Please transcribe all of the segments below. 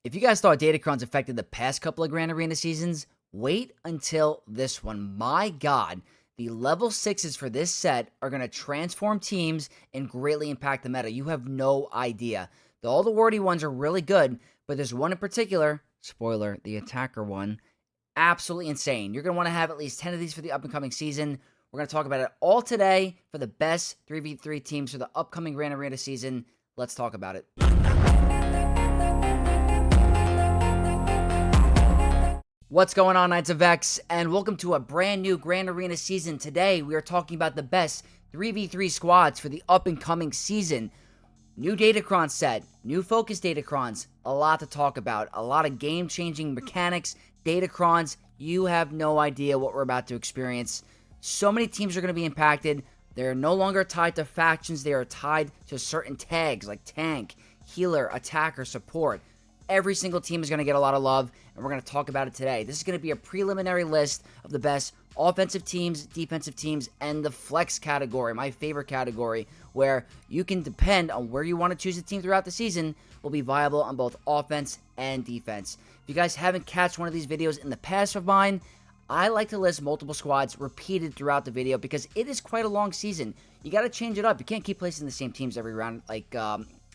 If you guys thought Datacrons affected the past couple of Grand Arena seasons, wait until this one. My God, the level 6s for this set are going to transform teams and greatly impact the meta. You have no idea. All the wordy ones are really good, but there's one in particular, spoiler, the attacker one, absolutely insane. You're going to want to have at least 10 of these for the up-and-coming season. We're going to talk about it all today for the best 3v3 teams for the upcoming Grand Arena season. Let's talk about it. What's going on, Knights of X, and welcome to a brand new Grand Arena season. Today, we are talking about the best 3v3 squads for the up-and-coming season. New Datacron set, new focus Datacrons, a lot to talk about, a lot of game-changing mechanics, Datacrons. You have no idea what we're about to experience. So many teams are going to be impacted. They're no longer tied to factions. They are tied to certain tags like tank, healer, attacker, support. Every single team is going to get a lot of love, and we're going to talk about it today. This is going to be a preliminary list of the best offensive teams, defensive teams, and the flex category, my favorite category, where you can depend on where you want to choose a team throughout the season, will be viable on both offense and defense. If you guys haven't catched one of these videos in the past of mine, I like to list multiple squads repeated throughout the video because it is quite a long season. You got to change it up. You can't keep placing the same teams every round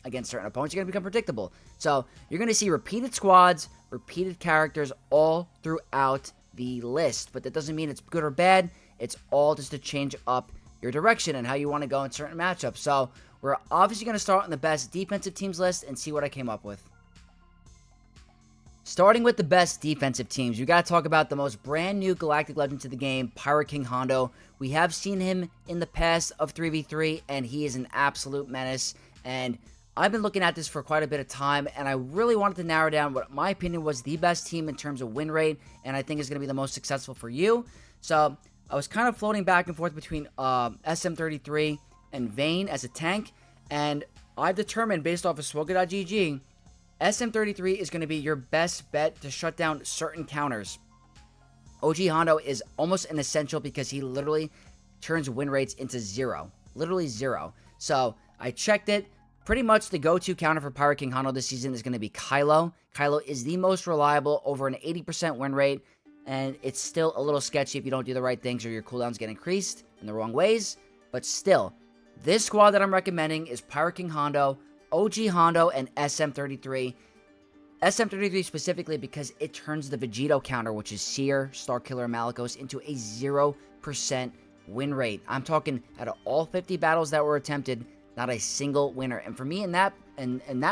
against certain opponents. You're going to become predictable. So you're going to see repeated squads, repeated characters all throughout the list. But that doesn't mean it's good or bad. It's all just to change up your direction and how you want to go in certain matchups. So we're obviously going to start on the best defensive teams list and see what I came up with. Starting with the best defensive teams, you got to talk about the most brand new Galactic Legend to the game, Pirate King Hondo. We have seen him in the past of 3v3, and he is an absolute menace. And I've been looking at this for quite a bit of time, and I really wanted to narrow down what my opinion was the best team in terms of win rate, and I think is going to be the most successful for you. So I was kind of floating back and forth between SM33 and Vayne as a tank, and I've determined based off of Swoga.gg, SM33 is going to be your best bet to shut down certain counters. OG Hondo is almost an essential because he literally turns win rates into zero. Literally zero. So I checked it. Pretty much the go-to counter for Pirate King Hondo this season is going to be Kylo. Kylo is the most reliable, over an 80% win rate, and it's still a little sketchy if you don't do the right things or your cooldowns get increased in the wrong ways. But still, this squad that I'm recommending is Pirate King Hondo, OG Hondo, and SM33. SM33 specifically because it turns the Vegito counter, which is Seer, Starkiller, and Malicos, into a 0% win rate. I'm talking out of all 50 battles that were attempted, not a single winner. And for me, in that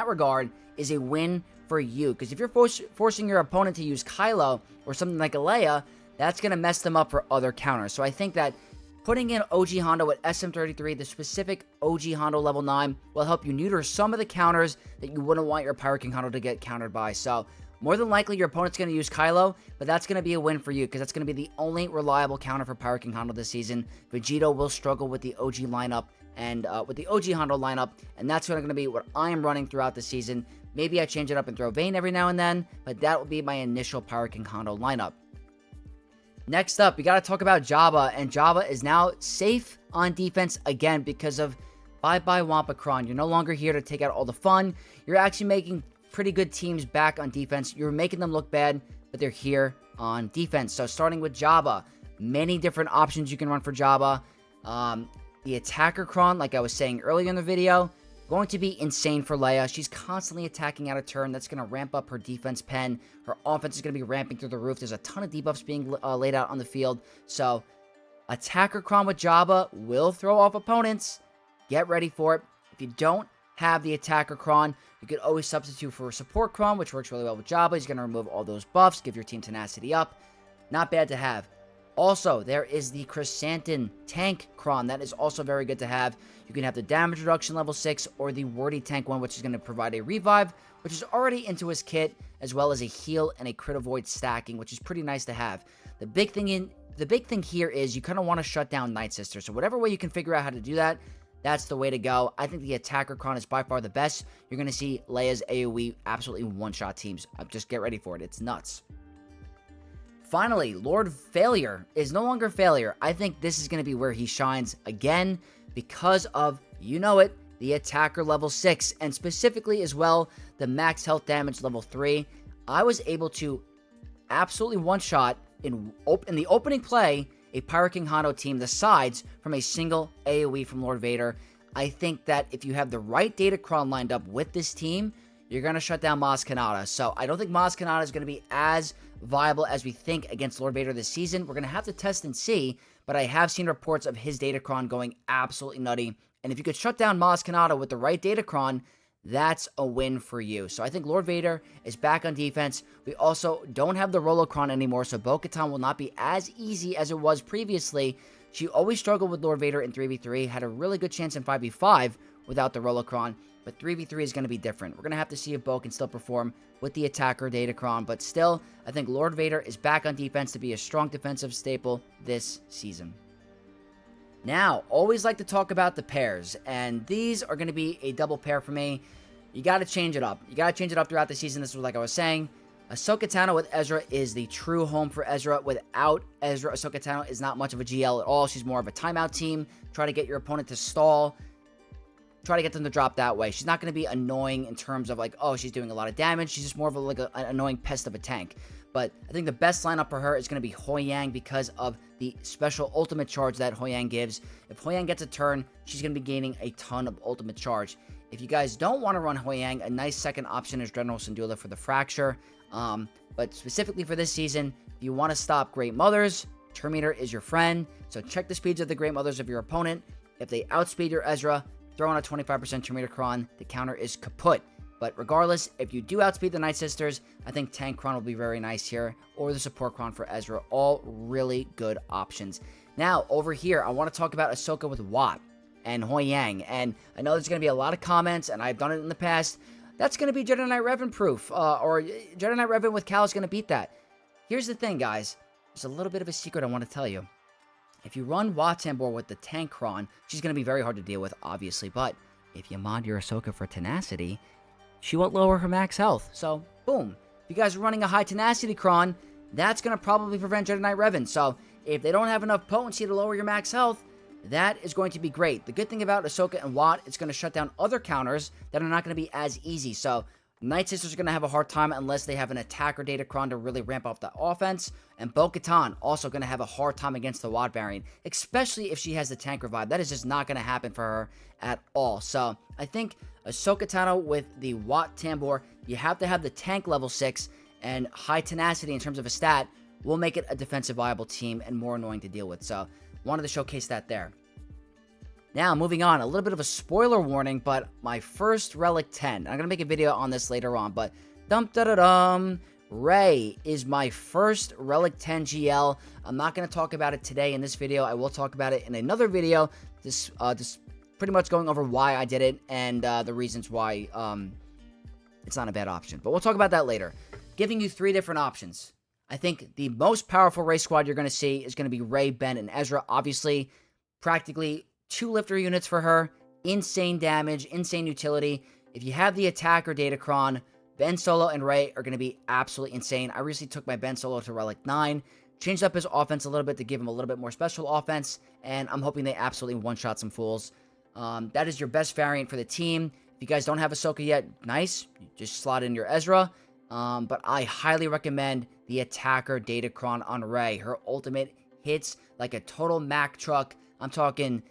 regard, is a win for you. Because if you're forcing your opponent to use Kylo or something like Alea, that's going to mess them up for other counters. So I think that putting in OG Hondo with SM33, the specific OG Hondo level 9, will help you neuter some of the counters that you wouldn't want your Pirate King Hondo to get countered by. So more than likely, your opponent's going to use Kylo, but that's going to be a win for you because that's going to be the only reliable counter for Pirate King Hondo this season. Vegito will struggle with the OG lineup and with the OG Hondo lineup, and that's going to be what I am running throughout the season. Maybe I change it up and throw Vayne every now and then, but that will be my initial Pirate King Hondo lineup. Next up, we got to talk about Jabba, and Jabba is now safe on defense again because of bye-bye Wampacron. You're no longer here to take out all the fun. You're actually making pretty good teams back on defense. You're making them look bad, but they're here on defense. So starting with Jabba, many different options you can run for Jabba. The attacker Cron, like I was saying earlier in the video, going to be insane for Leia. She's constantly attacking out of turn. That's going to ramp up her defense pen. Her offense is going to be ramping through the roof. There's a ton of debuffs being laid out on the field. So, attacker Cron with Jabba will throw off opponents. Get ready for it. If you don't have the attacker Cron, you could always substitute for a support Cron, which works really well with Jabba. He's going to remove all those buffs, give your team tenacity up. Not bad to have. Also, there is the Chrysanthemum tank Cron. That is also very good to have. You can have the damage reduction level 6 or the wordy tank one, which is going to provide a revive, which is already into his kit, as well as a heal and a crit avoid stacking, which is pretty nice to have. The big thing here is you kind of want to shut down Night Sister. So whatever way you can figure out how to do that, that's the way to go. I think the attacker Cron is by far the best. You're going to see Leia's AoE absolutely one-shot teams. Just get ready for it. It's nuts. Finally, Lord Failure is no longer Failure. I think this is going to be where he shines again because of, you know it, the attacker level 6, and specifically as well, the max health damage level 3. I was able to absolutely one-shot in the opening play a Pyro King Hondo team the sides from a single AoE from Lord Vader. I think that if you have the right Datacron lined up with this team, you're going to shut down Maz Kanata. So I don't think Maz Kanata is going to be as viable as we think against Lord Vader this season. We're going to have to test and see, but I have seen reports of his Datacron going absolutely nutty. And if you could shut down Maz Kanata with the right Datacron, that's a win for you. So I think Lord Vader is back on defense. We also don't have the Rolocron anymore, so Bo-Katan will not be as easy as it was previously. She always struggled with Lord Vader in 3v3, had a really good chance in 5v5 without the Rolocron, but 3v3 is going to be different. We're going to have to see if Bo can still perform with the attacker Datacron, but still, I think Lord Vader is back on defense to be a strong defensive staple this season. Now, always like to talk about the pairs, and these are going to be a double pair for me. You got to change it up. You got to change it up throughout the season. This was like I was saying. Ahsoka Tano with Ezra is the true home for Ezra. Without Ezra, Ahsoka Tano is not much of a GL at all. She's more of a timeout team. Try to get your opponent to stall. Try to get them to drop that way. She's not going to be annoying in terms of like, oh, she's doing a lot of damage. She's just more of an annoying pest of a tank. But I think the best lineup for her is going to be Hoi Yang because of the special ultimate charge that Hoi Yang gives. If Hoi Yang gets a turn, she's going to be gaining a ton of ultimate charge. If you guys don't want to run Hoi Yang, a nice second option is General Syndulla for the Fracture. But specifically for this season, if you want to stop Great Mothers, Terminator is your friend. So check the speeds of the Great Mothers of your opponent. If they outspeed your Ezra, throw on a 25% Terminator Cron. The counter is kaput. But regardless, if you do outspeed the Night Sisters, I think Tank Cron will be very nice here, or the Support Cron for Ezra. All really good options. Now, over here, I want to talk about Ahsoka with Watt and Hoi Yang. And I know there's going to be a lot of comments, and I've done it in the past. That's going to be Jedi Knight Revan proof, or Jedi Knight Revan with Cal is going to beat that. Here's the thing, guys. There's a little bit of a secret I want to tell you. If you run Wat Tambor with the Tank Cron, she's going to be very hard to deal with, obviously. But if you mod your Ahsoka for Tenacity, she won't lower her max health. So, boom. If you guys are running a high Tenacity Cron, that's going to probably prevent Jedi Knight Revan. So, if they don't have enough potency to lower your max health, that is going to be great. The good thing about Ahsoka and Watt, it's going to shut down other counters that are not going to be as easy. So, Night Sisters are going to have a hard time unless they have an attacker Datacron to really ramp up the offense. And Bo-Katan also going to have a hard time against the Watt variant, especially if she has the tank revive. That is just not going to happen for her at all. So, I think Ahsoka Tano with the Wat Tambor, you have to have the tank level 6 and high tenacity in terms of a stat will make it a defensive viable team and more annoying to deal with. So, wanted to showcase that there. Now, moving on, a little bit of a spoiler warning, but my first Relic 10. I'm going to make a video on this later on, but dum-da-da-dum. Rey is my first Relic 10 GL. I'm not going to talk about it today in this video. I will talk about it in another video. This pretty much going over why I did it and the reasons why it's not a bad option. But we'll talk about that later. Giving you 3 different options. I think the most powerful Rey squad you're going to see is going to be Rey, Ben, and Ezra. Obviously, practically 2 lifter units for her. Insane damage, insane utility. If you have the attacker Datacron, Ben Solo and Rey are going to be absolutely insane. I recently took my Ben Solo to Relic 9. Changed up his offense a little bit to give him a little bit more special offense. And I'm hoping they absolutely one-shot some fools. That is your best variant for the team. If you guys don't have Ahsoka yet, nice. You just slot in your Ezra. But I highly recommend the attacker Datacron on Rey. Her ultimate hits like a total Mack truck. I'm talking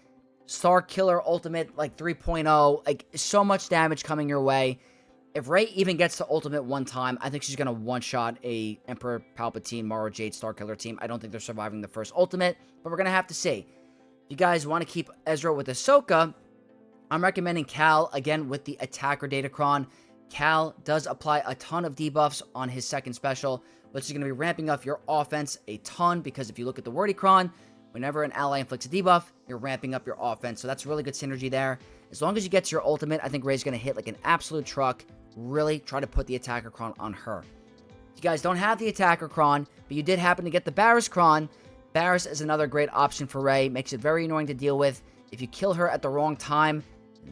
Star Killer ultimate like 3.0. Like so much damage coming your way. If Rey even gets to ultimate one time, I think she's going to one-shot a Emperor Palpatine, Mara Jade, Star Killer team. I don't think they're surviving the first ultimate, but we're going to have to see. If you guys want to keep Ezra with Ahsoka, I'm recommending Cal, again, with the attacker Datacron. Cal does apply a ton of debuffs on his second special, which is going to be ramping up your offense a ton, because if you look at the Wordy Cron, whenever an ally inflicts a debuff, you're ramping up your offense, so that's really good synergy there. As long as you get to your ultimate, I think Rey's going to hit like an absolute truck. Really try to put the attacker Cron on her. If you guys don't have the attacker Cron, but you did happen to get the Barriss Cron, Barriss is another great option for Rey. Makes it very annoying to deal with. If you kill her at the wrong time,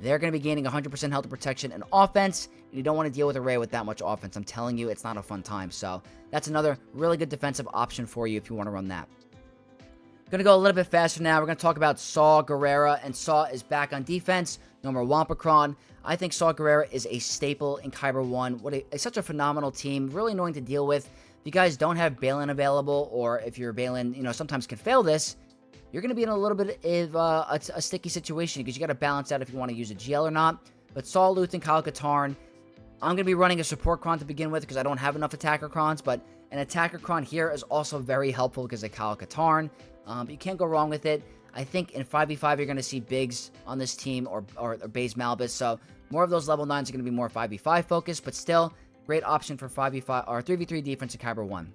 they're going to be gaining 100% health protection and offense, and you don't want to deal with a Rey with that much offense. I'm telling you, it's not a fun time. So that's another really good defensive option for you if you want to run that. Going to go a little bit faster now. We're going to talk about Saw Gerrera, and Saw is back on defense. no more Wampacron. I think Saw Gerrera is a staple in Kyber 1. Such a phenomenal team, really annoying to deal with. If you guys don't have Balin available, or if your Balin, sometimes can fail this, you're going to be in a little bit of a sticky situation because you got to balance out if you want to use a GL or not. But Saul, Luth, and Kyle Katarn, I'm going to be running a support cron to begin with because I don't have enough attacker crons, but an attacker cron here is also very helpful because of Kyle Katarn. But you can't go wrong with it. I think in 5v5 you're going to see Biggs on this team or Baze Malbus, so more of those level 9s are going to be more 5v5 focused, but still, great option for 5v5 or 3v3 defense in Kyber 1.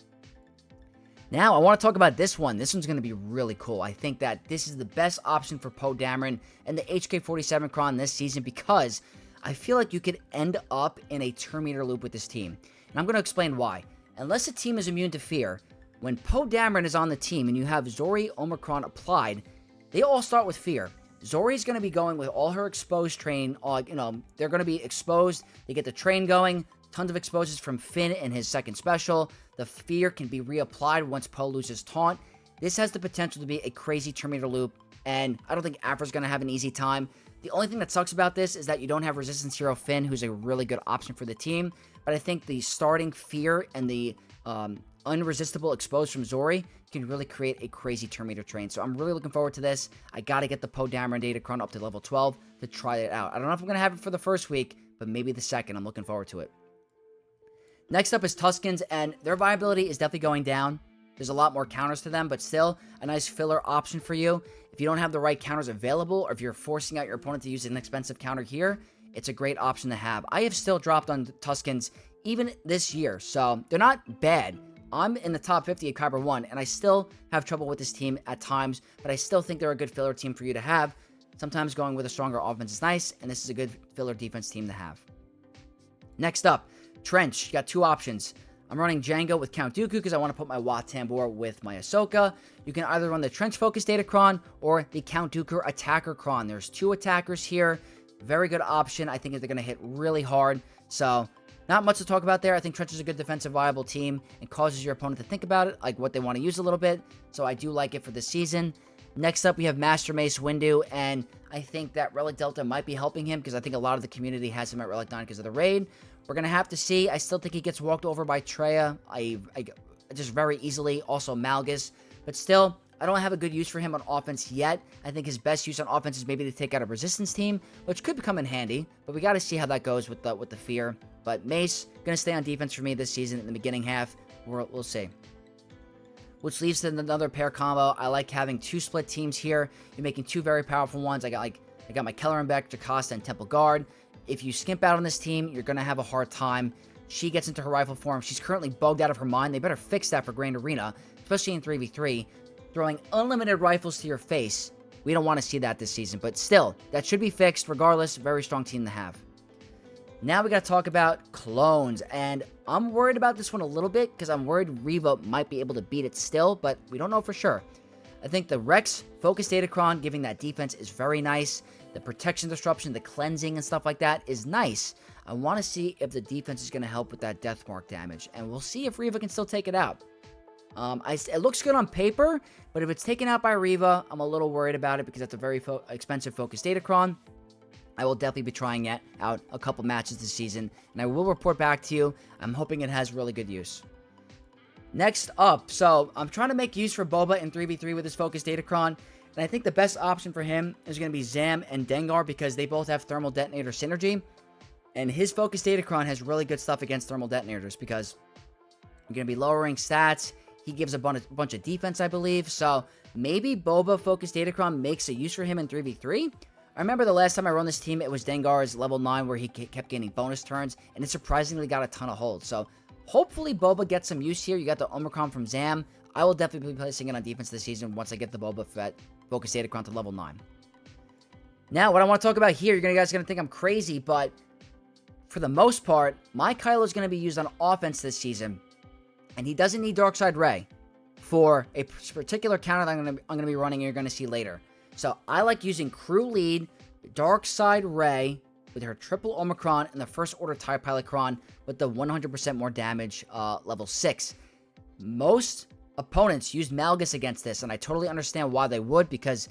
Now, I want to talk about this one. This one's going to be really cool. I think that this is the best option for Poe Dameron and the HK47 cron this season because I feel like you could end up in a turn meter loop with this team. And I'm going to explain why. Unless a team is immune to fear, when Poe Dameron is on the team and you have Zori Omicron applied, they all start with fear. Zori's going to be going with all her exposed train. They're going to be exposed. They get the train going. Tons of exposures from Finn in his second special. The fear can be reapplied once Poe loses taunt. This has the potential to be a crazy Terminator loop, and I don't think Afra's going to have an easy time. The only thing that sucks about this is that you don't have Resistance Hero Finn, who's a really good option for the team, but I think the starting fear and the unresistible exposed from Zori can really create a crazy Terminator train. So I'm really looking forward to this. I got to get the Poe Dameron Datacron up to level 12 to try it out. I don't know if I'm going to have it for the first week, but maybe the second. I'm looking forward to it. Next up is Tuskens, and their viability is definitely going down. There's a lot more counters to them, but still a nice filler option for you. If you don't have the right counters available, or if you're forcing out your opponent to use an expensive counter here, it's a great option to have. I have still dropped on Tuskens even this year, so they're not bad. I'm in the top 50 at Kyber 1, and I still have trouble with this team at times, but I still think they're a good filler team for you to have. Sometimes going with a stronger offense is nice, and this is a good filler defense team to have. Next up, Trench. You got two options. I'm running Django with Count Dooku because I want to put my Wat Tambor with my Ahsoka. You can either run the Trench Focus Datacron or the Count Dooku Attacker Cron. There's two attackers here. Very good option. I think they're going to hit really hard, so not much to talk about there. I think Trench is a good defensive viable team and causes your opponent to think about it, like what they want to use a little bit. So I do like it for this season. Next up, we have Master Mace Windu, and I think that Relic Delta might be helping him because I think a lot of the community has him at Relic 9 because of the raid. We're going to have to see. I still think he gets walked over by Treya just very easily. Also Malgus. But still, I don't have a good use for him on offense yet. I think his best use on offense is maybe to take out a resistance team, which could come in handy. But we got to see how that goes with the fear. But Mace, going to stay on defense for me this season in the beginning half. We'll see. Which leads to another pair combo. I like having two split teams here. You're making two very powerful ones. I got my Kelleran Beck, Jocasta, and Temple Guard. If you skimp out on this team, you're going to have a hard time. She gets into her rifle form. She's currently bugged out of her mind. They better fix that for Grand Arena, especially in 3v3. Throwing unlimited rifles to your face. We don't want to see that this season, but still, that should be fixed regardless. Very strong team to have. Now we got to talk about clones, and I'm worried about this one a little bit because I'm worried Reva might be able to beat it still, but we don't know for sure. I think the Rex Focus Datacron giving that defense is very nice. The protection disruption, the cleansing and stuff like that is nice. I want to see if the defense is going to help with that death mark damage, and we'll see if Reva can still take it out. It looks good on paper, but if it's taken out by Reva, I'm a little worried about it because that's a very expensive Focus Datacron. I will definitely be trying it out a couple matches this season, and I will report back to you. I'm hoping it has really good use. Next up, so I'm trying to make use for Boba in 3v3 with his Focus Datacron, and I think the best option for him is going to be Zam and Dengar because they both have Thermal Detonator synergy, and his Focus Datacron has really good stuff against Thermal Detonators because you're going to be lowering stats. He gives a bunch of defense, I believe, so maybe Boba Focus Datacron makes a use for him in 3v3. I remember the last time I run this team, it was Dengar's level 9 where he kept gaining bonus turns, and it surprisingly got a ton of hold. So hopefully Boba gets some use here. You got the Omicron from Zam. I will definitely be placing it on defense this season once I get the Boba Fett Focus Datacron to level 9. Now, what I want to talk about here, you guys are going to think I'm crazy, but for the most part, my Kylo is going to be used on offense this season, and he doesn't need Darkside Ray for a particular counter that I'm going to be running and you're going to see later. So I like using Crew Lead, Darkside Ray with her triple Omicron and the First Order TIE Pilot Cron with the 100% more damage level 6. Most opponents use Malgus against this, and I totally understand why they would because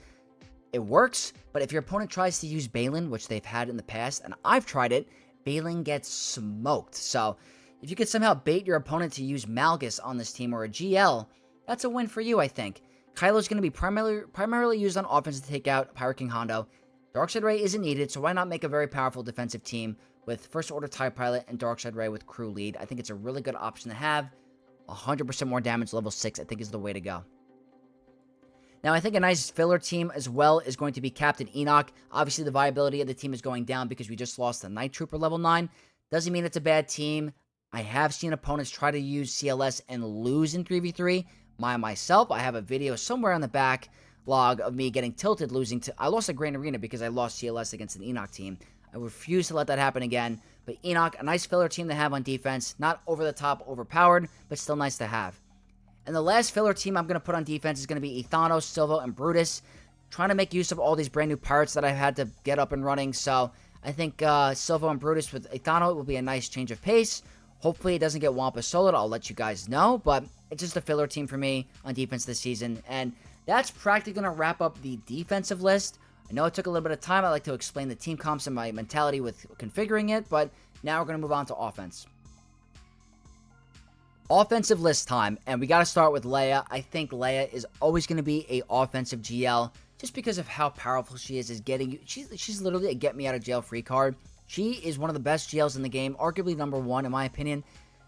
It works, but if your opponent tries to use Balin, which they've had in the past, and I've tried it, Balin gets smoked. So if you could somehow bait your opponent to use Malgus on this team or a GL, that's a win for you, I think. Kylo's going to be primarily used on offense to take out Pirate King Hondo. Darkseid Ray isn't needed, so why not make a very powerful defensive team with First Order TIE Pilot and Darkseid Ray with crew lead? I think it's a really good option to have. 100% more damage, level 6, I think is the way to go. Now, I think a nice filler team as well is going to be Captain Enoch. Obviously, the viability of the team is going down because we just lost the Night Trooper level 9. Doesn't mean it's a bad team. I have seen opponents try to use CLS and lose in 3v3. Myself, I have a video somewhere on the back log of me getting tilted losing to... I lost a Grand Arena because I lost CLS against an Enoch team. I refuse to let that happen again. But Enoch, a nice filler team to have on defense. Not over the top, overpowered, but still nice to have. And the last filler team I'm going to put on defense is going to be Ethanos, Silvo, and Brutus. Trying to make use of all these brand new pirates that I've had to get up and running. So I think Silvo and Brutus with Ethano will be a nice change of pace. Hopefully it doesn't get Wampa soloed. I'll let you guys know. But it's just a filler team for me on defense this season. And that's practically going to wrap up the defensive list. I know it took a little bit of time. I like to explain the team comps and my mentality with configuring it. But now we're going to move on to offense. Offensive list time, and we got to start with Leia. I think Leia is always going to be a offensive GL just because of how powerful she is getting you. She's literally a get me out of jail free card. She is one of the best GLs in the game, arguably number 1 in my opinion.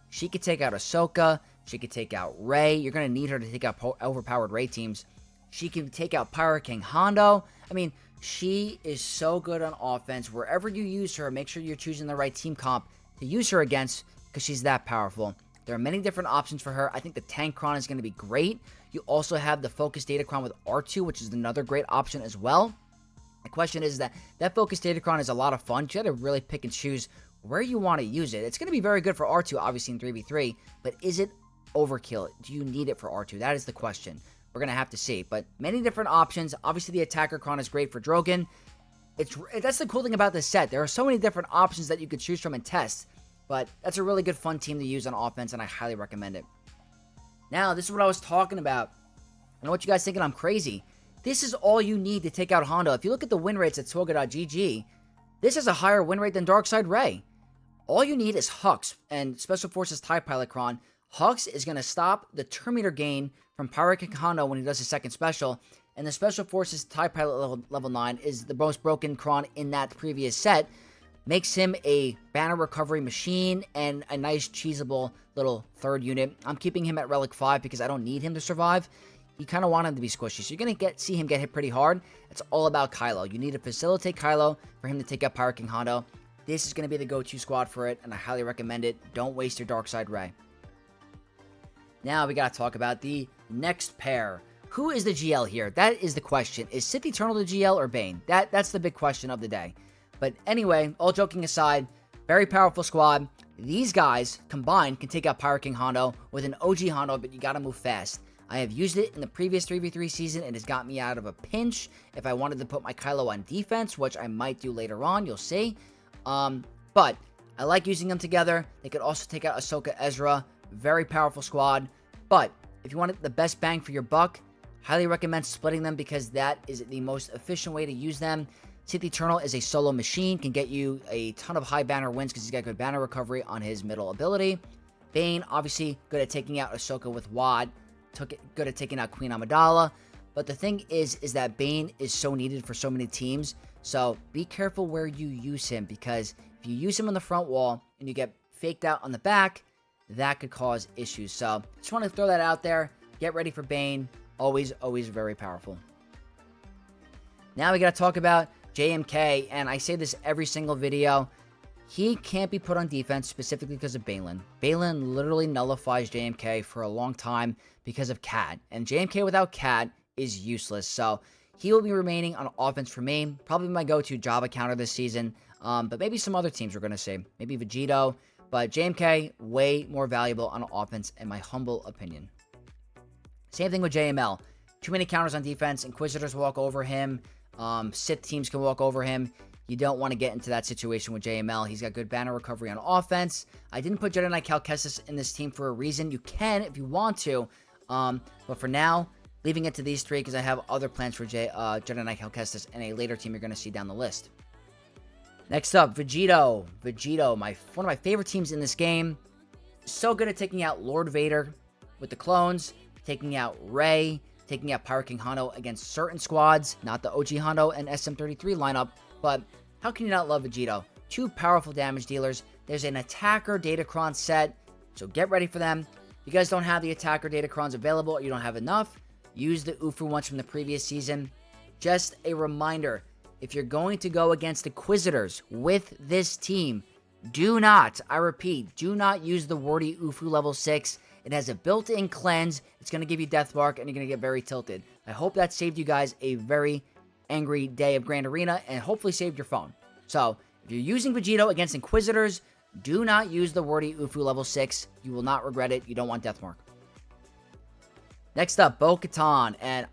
She could take out Ahsoka. She could take out Rey. You're going to need her to take out overpowered Rey teams. She can take out Pirate King Hondo. I mean, she is so good on offense. Wherever you use her, make sure you're choosing the right team comp to use her against because she's that powerful. There are many different options for her. I think the Datacron is going to be great. You also have the Focus Datacron with R2, which is another great option as well. The question is that Focus Datacron is a lot of fun. You got to really pick and choose where you want to use it. It's going to be very good for R2, obviously, in 3v3, but is it overkill? Do you need it for R2? That is the question. We're going to have to see, but many different options. Obviously, the Datacron is great for Drogon. That's the cool thing about this set. There are so many different options that you could choose from and test. But that's a really good fun team to use on offense, and I highly recommend it. Now, this is what I was talking about. I know what you guys thinking I'm crazy. This is all you need to take out Hondo. If you look at the win rates at Swoga.gg, this has a higher win rate than Darkseid Ray. All you need is Hux and Special Forces TIE Pilot Cron. Hux is going to stop the Terminator gain from Pirate King Hondo when he does his second special. And the Special Forces TIE Pilot level 9 is the most broken Cron in that previous set. Makes him a banner recovery machine and a nice cheesable little third unit. I'm keeping him at Relic 5 because I don't need him to survive. You kind of want him to be squishy. So you're going to see him get hit pretty hard. It's all about Kylo. You need to facilitate Kylo for him to take out Pirate King Hondo. This is going to be the go-to squad for it, and I highly recommend it. Don't waste your Darkseid Ray. Now we got to talk about the next pair. Who is the GL here? That is the question. Is Sith Eternal the GL or Bane? That's the big question of the day. But anyway, all joking aside, very powerful squad. These guys combined can take out Pirate King Hondo with an OG Hondo, but you gotta move fast. I have used it in the previous 3v3 season. It has got me out of a pinch if I wanted to put my Kylo on defense, which I might do later on, you'll see. But I like using them together. They could also take out Ahsoka Ezra. Very powerful squad. But if you want the best bang for your buck, highly recommend splitting them because that is the most efficient way to use them. Sith Eternal is a solo machine, can get you a ton of high banner wins because he's got good banner recovery on his middle ability. Bane, obviously, good at taking out Ahsoka with Wad, good at taking out Queen Amidala. But the thing is that Bane is so needed for so many teams, so be careful where you use him because if you use him on the front wall and you get faked out on the back, that could cause issues. So just want to throw that out there. Get ready for Bane. Always, always very powerful. Now we got to talk about JMK, and I say this every single video. He can't be put on defense specifically because of Balin. Balin literally nullifies JMK for a long time because of Cat, and JMK without Cat is useless. So he will be remaining on offense for me. Probably my go-to Java counter this season, but maybe some other teams we're going to see. Maybe Vegito, but JMK, way more valuable on offense in my humble opinion. Same thing with JML. Too many counters on defense. Inquisitors walk over him. Sith teams can walk over him. You don't want to get into that situation with JML. He's got good banner recovery on offense. I didn't put Jedi Knight Cal Kestis in this team for a reason. You can if you want to. But for now, leaving it to these three because I have other plans for Jedi Knight Cal Kestis and a later team you're going to see down the list. Next up, Vegito. Vegito, one of my favorite teams in this game. So good at taking out Lord Vader with the clones, taking out Rey, taking out Pirate King Hondo against certain squads, not the OG Hondo and SM33 lineup, but how can you not love Vegito? Two powerful damage dealers. There's an Attacker Datacron set, so get ready for them. If you guys don't have the Attacker Datacrons available or you don't have enough, use the UFU ones from the previous season. Just a reminder, if you're going to go against Inquisitors with this team, do not, I repeat, do not use the Wardy UFU level 6. It has a built-in cleanse. It's going to give you Death Mark, and you're going to get very tilted. I hope that saved you guys a very angry day of Grand Arena, and hopefully saved your phone. So, if you're using Vegito against Inquisitors, do not use the Wardy UFU level 6. You will not regret it. You don't want Death Mark. Next up, Bo-Katan, and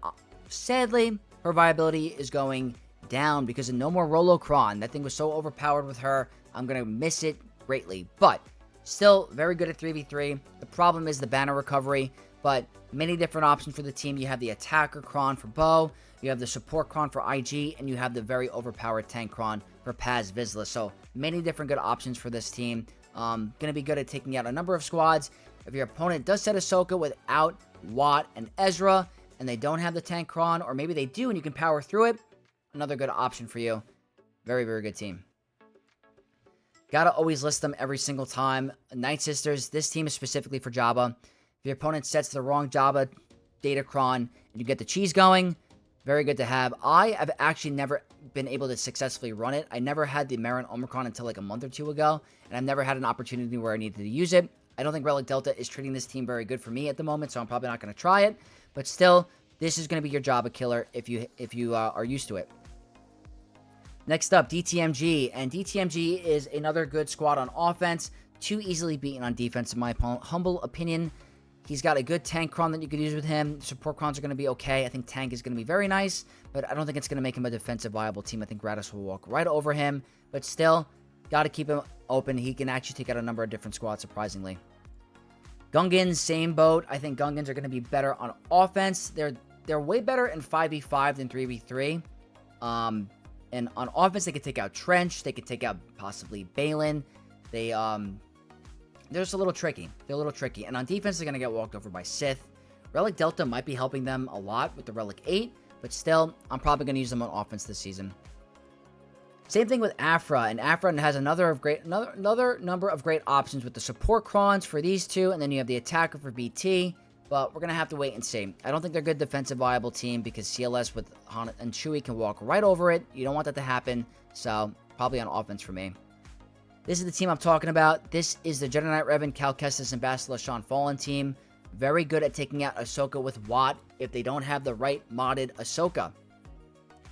sadly, her viability is going down because of no more Rolocron. That thing was so overpowered with her. I'm going to miss it greatly, but still very good at 3v3. The problem is the banner recovery, but many different options for the team. You have the Attacker Cron for Bo, you have the Support Cron for IG, and you have the very overpowered Tank Cron for Paz Vizsla. So many different good options for this team. Going to be good at taking out a number of squads. If your opponent does set Ahsoka without Watt and Ezra, and they don't have the Tank Cron, or maybe they do and you can power through it, another good option for you. Very, very good team. Gotta always list them every single time. Night Sisters, this team is specifically for Jabba. If your opponent sets the wrong Jabba Datacron and you get the cheese going, very good to have. I have actually never been able to successfully run it. I never had the Marin Omicron until like a month or two ago, and I've never had an opportunity where I needed to use it. I don't think Relic Delta is treating this team very good for me at the moment, so I'm probably not going to try it. But still, this is going to be your Jabba killer if you are used to it. Next up, DTMG, and DTMG is another good squad on offense, too easily beaten on defense in my humble opinion. He's got a good tank cron that you could use with him. Support crons are going to be okay. I think tank is going to be very nice, but I don't think it's going to make him a defensive viable team. I think Gratis will walk right over him, but still, got to keep him open. He can actually take out a number of different squads, surprisingly. Gungans, same boat. I think Gungans are going to be better on offense. They're way better in 5v5 than 3v3. And on offense, they could take out Trench. They could take out possibly Balin. They're just a little tricky. They're a little tricky. And on defense, they're going to get walked over by Sith. Relic Delta might be helping them a lot with the Relic 8. But still, I'm probably going to use them on offense this season. Same thing with Afra. And Afra has another number of great options with the support crons for these two. And then you have the attacker for BT. But we're going to have to wait and see. I don't think they're a good defensive viable team because CLS with Han and Chewie can walk right over it. You don't want that to happen. So, probably on offense for me. This is the team I'm talking about. This is the Jedi Knight Revan, Cal Kestis, and Bastila Sean Fallen team. Very good at taking out Ahsoka with Watt if they don't have the right modded Ahsoka.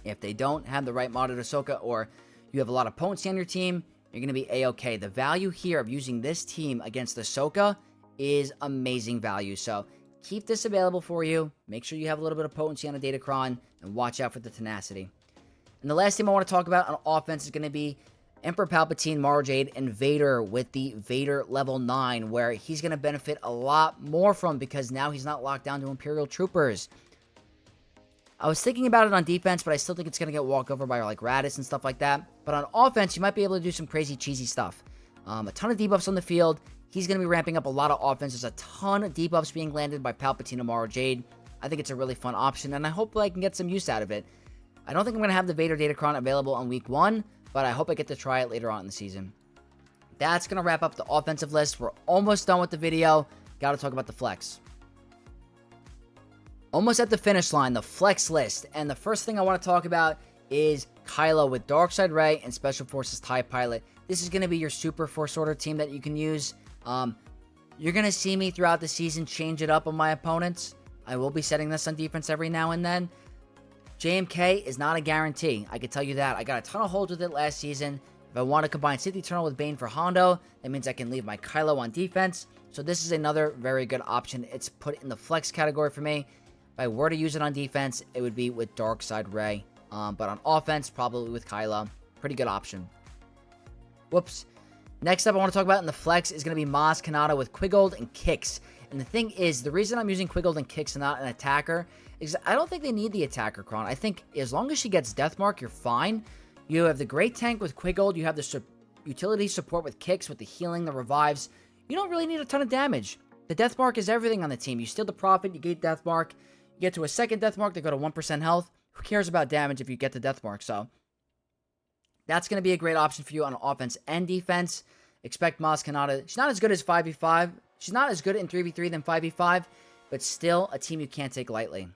If they don't have the right modded Ahsoka or you have a lot of potency on your team, you're going to be A-okay. The value here of using this team against Ahsoka is amazing value. So, keep this available for you. Make sure you have a little bit of potency on a Datacron and watch out for the tenacity. And the last team I want to talk about on offense is going to be Emperor Palpatine, Mara Jade, and Vader with the Vader level 9, where he's going to benefit a lot more from because now he's not locked down to Imperial Troopers. I was thinking about it on defense, but I still think it's going to get walked over by like Raditz and stuff like that. But on offense, you might be able to do some crazy cheesy stuff. A ton of debuffs on the field. He's going to be ramping up a lot of offense. There's a ton of debuffs being landed by Palpatine and Mara Jade. I think it's a really fun option, and I hope I can get some use out of it. I don't think I'm going to have the Vader Datacron available on week 1, but I hope I get to try it later on in the season. That's going to wrap up the offensive list. We're almost done with the video. Got to talk about the flex. Almost at the finish line, the flex list. And the first thing I want to talk about is Kylo with Darkseid Rey and Special Forces TIE Pilot. This is going to be your Super Force Order team that you can use. You're going to see me throughout the season change it up on my opponents. I will be setting this on defense every now and then. JMK is not a guarantee. I can tell you that. I got a ton of holds with it last season. If I want to combine Sith Eternal with Bane for Hondo, that means I can leave my Kylo on defense. So this is another very good option. It's put in the flex category for me. If I were to use it on defense, it would be with Darkseid Rey. But on offense, probably with Kylo. Pretty good option. Whoops. Next up, I want to talk about in the flex is going to be Maz Kanata with Quiggold and Kix. And the thing is, the reason I'm using Quiggold and Kicks and not an attacker is I don't think they need the attacker Cron. I think as long as she gets Deathmark, you're fine. You have the great tank with Quiggold. You have the utility support with Kicks, with the healing, the revives. You don't really need a ton of damage. The Deathmark is everything on the team. You steal the Prophet, you get Deathmark. You get to a second Deathmark, they go to 1% health. Who cares about damage if you get the Deathmark? So that's going to be a great option for you on offense and defense. Expect Maz Kanata. She's not as good as 5v5. She's not as good in 3v3 than 5v5, but still a team you can't take lightly.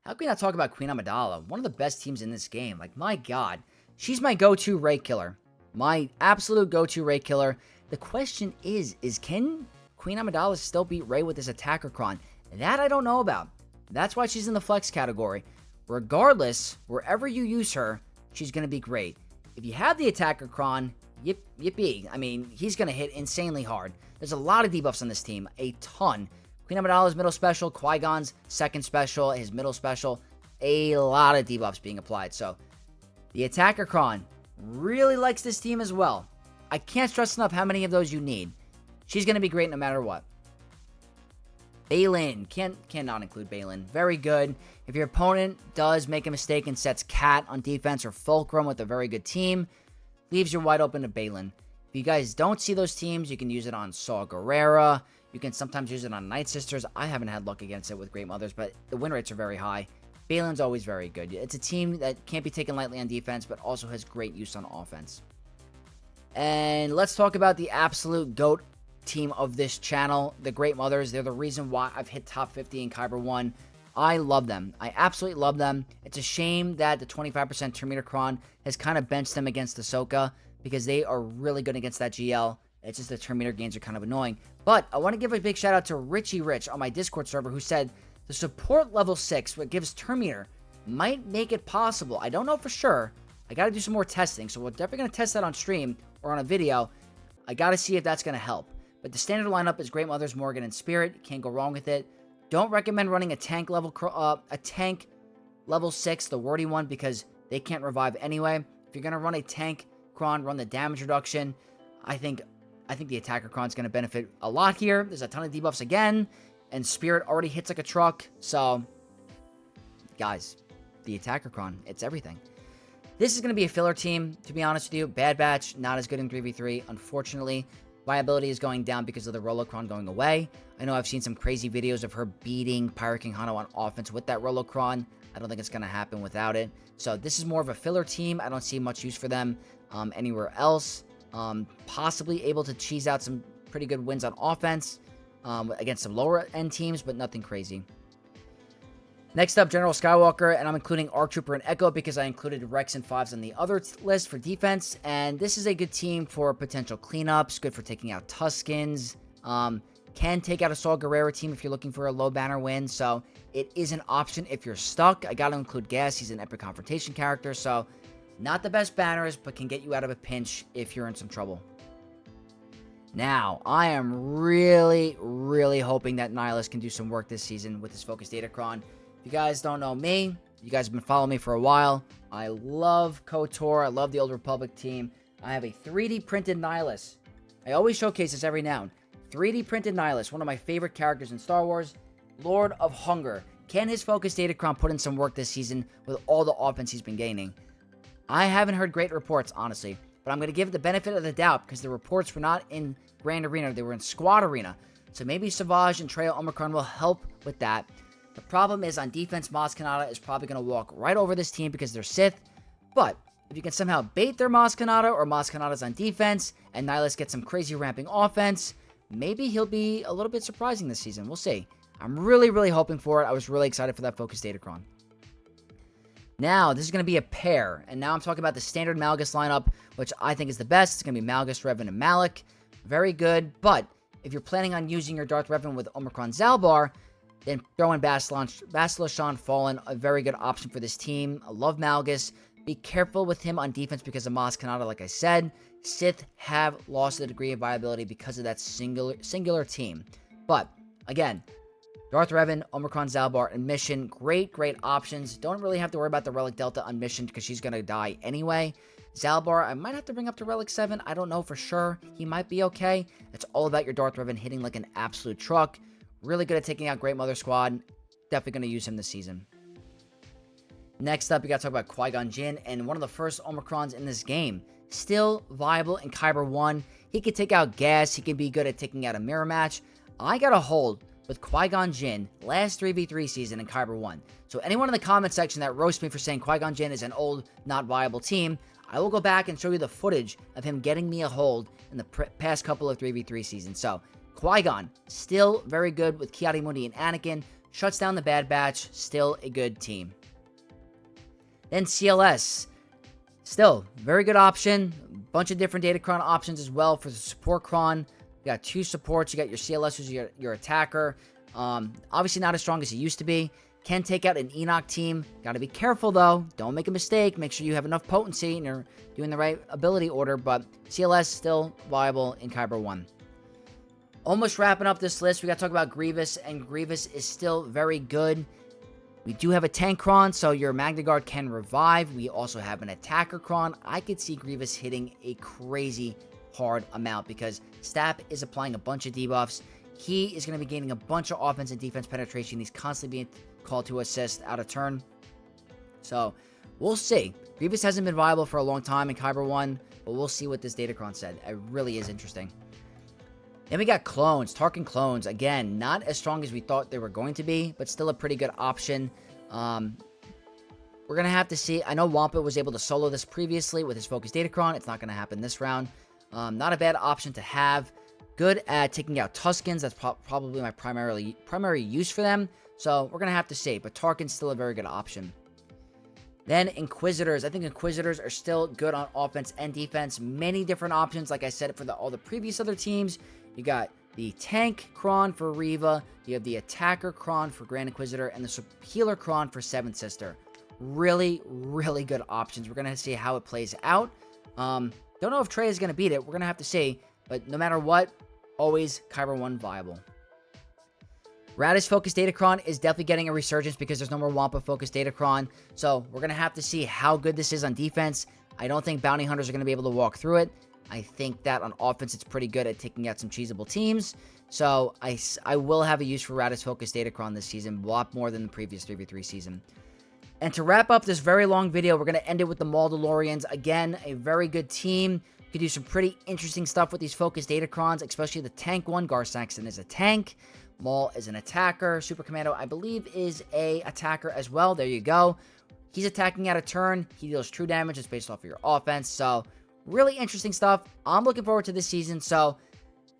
How can we not talk about Queen Amidala? One of the best teams in this game. Like, my God. She's my go-to raid killer. My absolute go-to raid killer. The question is can Queen Amidala still beat Ray with this attacker Cron? That I don't know about. That's why she's in the flex category. Regardless, wherever you use her, she's going to be great. If you have the attacker Cron, yippee. I mean, he's going to hit insanely hard. There's a lot of debuffs on this team. A ton. Queen Amidala's middle special, Qui-Gon's second special, his middle special. A lot of debuffs being applied. So, the attacker Cron really likes this team as well. I can't stress enough how many of those you need. She's going to be great no matter what. Balin. Cannot include Balin. Very good. If your opponent does make a mistake and sets Cat on defense or Fulcrum with a very good team, leaves you wide open to Balin. If you guys don't see those teams, you can use it on Saw Gerrera. You can sometimes use it on Night Sisters. I haven't had luck against it with Great Mothers, but the win rates are very high. Balin's always very good. It's a team that can't be taken lightly on defense, but also has great use on offense. And let's talk about the absolute GOAT team of this channel, the Great Mothers. They're the reason why I've hit top 50 in Kyber 1. I love them. I absolutely love them. It's a shame that the 25% Terminator Cron has kind of benched them against Ahsoka because they are really good against that GL. It's just the Terminator gains are kind of annoying. But I want to give a big shout out to Richie Rich on my Discord server who said the support level 6, what gives Terminator, might make it possible. I don't know for sure. I got to do some more testing. So we're definitely going to test that on stream or on a video. I got to see if that's going to help. But the standard lineup is Great Mothers, Morgan, and Spirit. Can't go wrong with it. Don't recommend running a tank level 6, the wordy one, because they can't revive anyway. If you're gonna run a tank Cron, run the damage reduction. I think the attacker Cron's gonna benefit a lot here. There's a ton of debuffs again, and Spirit already hits like a truck. So, guys, the attacker Cron, it's everything. This is gonna be a filler team, to be honest with you. Bad Batch, not as good in 3v3, unfortunately. Viability is going down because of the Rolocron going away. I know I've seen some crazy videos of her beating Pirate King Hano on offense with that Rolocron. I don't think it's going to happen without it. So this is more of a filler team. I don't see much use for them anywhere else. Possibly able to cheese out some pretty good wins on offense against some lower end teams, but nothing crazy. Next up, General Skywalker, and I'm including ARC Trooper and Echo because I included Rex and 5s on the other list for defense, and this is a good team for potential cleanups, good for taking out Tuskens, can take out a Saw Gerrera team if you're looking for a low banner win, so it is an option if you're stuck. I gotta include Gas, he's an epic confrontation character, so not the best banners, but can get you out of a pinch if you're in some trouble. Now, I am really, really hoping that Nihilus can do some work this season with his Focus Datacron. If you guys don't know me, you guys have been following me for a while. I love KOTOR. I love the Old Republic team. I have a 3D printed Nihilus. I always showcase this every now and 3D printed Nihilus, one of my favorite characters in Star Wars. Lord of Hunger. Can his Focus Datacron put in some work this season with all the offense he's been gaining? I haven't heard great reports, honestly. But I'm going to give it the benefit of the doubt because the reports were not in Grand Arena. They were in Squad Arena. So maybe Savage and Treo Omicron will help with that. The problem is on defense, Maz Kanata is probably going to walk right over this team because they're Sith. But if you can somehow bait their Maz Kanata or Maz Kanata's on defense and Nihilus gets some crazy ramping offense, maybe he'll be a little bit surprising this season. We'll see. I'm really, really hoping for it. I was really excited for that Focus Datacron. Now, this is going to be a pair. And now I'm talking about the standard Malgus lineup, which I think is the best. It's going to be Malgus, Revan, and Malak. Very good. But if you're planning on using your Darth Revan with Omicron Zalbar, then throw in Basilishan Fallen, a very good option for this team. I love Malgus. Be careful with him on defense because of Maz Kanata, like I said. Sith have lost a degree of viability because of that singular team. But, again, Darth Revan, Omicron Zalbar, and Mission, great options. Don't really have to worry about the Relic Delta on Mission because she's going to die anyway. Zalbar, I might have to bring up to Relic 7. I don't know for sure. He might be okay. It's all about your Darth Revan hitting like an absolute truck. Really good at taking out Great Mother Squad. Definitely going to use him this season. Next up, we got to talk about Qui-Gon Jinn, and one of the first Omicrons in this game. Still viable in Kyber 1. He can take out gas. He can be good at taking out a mirror match. I got a hold with Qui-Gon Jinn last 3v3 season in Kyber 1. So anyone in the comment section that roasts me for saying Qui-Gon Jinn is an old, not viable team, I will go back and show you the footage of him getting me a hold in the past couple of 3v3 seasons. So Qui-Gon, still very good with Ki-Adi-Mundi and Anakin. Shuts down the Bad Batch. Still a good team. Then CLS. Still, very good option. Bunch of different Datacron options as well for the support Cron. You got 2 supports. You got your CLS, who's your attacker. Obviously not as strong as he used to be. Can take out an Enoch team. Got to be careful, though. Don't make a mistake. Make sure you have enough potency and you're doing the right ability order. But CLS still viable in Kyber 1. Almost wrapping up this list, we got to talk about Grievous. And Grievous is still very good. We do have a tank Cron, so your Magna Guard can revive. We also have an attacker Cron. I could see Grievous hitting a crazy hard amount because Stapp is applying a bunch of debuffs. He is going to be gaining a bunch of offense and defense penetration. He's constantly being called to assist out of turn. So, we'll see. Grievous hasn't been viable for a long time in Kyber 1, but we'll see what this Datacron said. It really is interesting. Then we got clones, Tarkin clones. Again, not as strong as we thought they were going to be, but still a pretty good option. We're going to have to see. I know Wampa was able to solo this previously with his Focus Datacron. It's not going to happen this round. Not a bad option to have. Good at taking out Tuskens. That's probably my primary use for them. So we're going to have to see. But Tarkin's still a very good option. Then Inquisitors. I think Inquisitors are still good on offense and defense. Many different options, like I said, for all the previous other teams. You got the Tank Cron for Reva. You have the Attacker Cron for Grand Inquisitor. And the Healer Cron for Seventh Sister. Really, really good options. We're going to see how it plays out. Don't know if Trey is going to beat it. We're going to have to see. But no matter what, always Kyber 1 viable. Radish Focused Datacron is definitely getting a resurgence because there's no more Wampa Focused Datacron. So we're going to have to see how good this is on defense. I don't think Bounty Hunters are going to be able to walk through it. I think that on offense, it's pretty good at taking out some cheesable teams. So I will have a use for Radish Focused Datacron this season, a lot more than the previous 3v3 season. And to wrap up this very long video, we're going to end it with the Mandalorians. Again, a very good team. You could do some pretty interesting stuff with these Focused Datacrons, especially the tank one. Gar Saxon is a tank. Maul is an attacker. Super Commando, I believe, is a attacker as well. There you go. He's attacking out of turn. He deals true damage. It's based off of your offense. So, really interesting stuff. I'm looking forward to this season. So,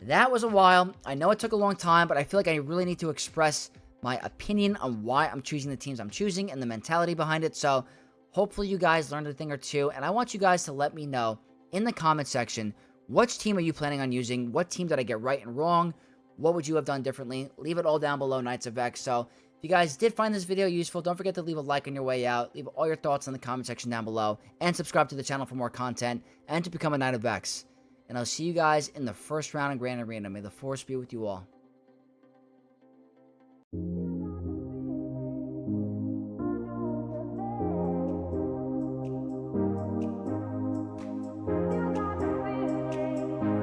that was a while. I know it took a long time, but I feel like I really need to express my opinion on why I'm choosing the teams I'm choosing and the mentality behind it. So, hopefully you guys learned a thing or two. And I want you guys to let me know in the comment section, which team are you planning on using? What team did I get right and wrong? What would you have done differently? Leave it all down below, Knights of X. So, if you guys did find this video useful, don't forget to leave a like on your way out. Leave all your thoughts in the comment section down below. And subscribe to the channel for more content and to become a Knight of X. And I'll see you guys in the first round in Grand Arena. May the Force be with you all.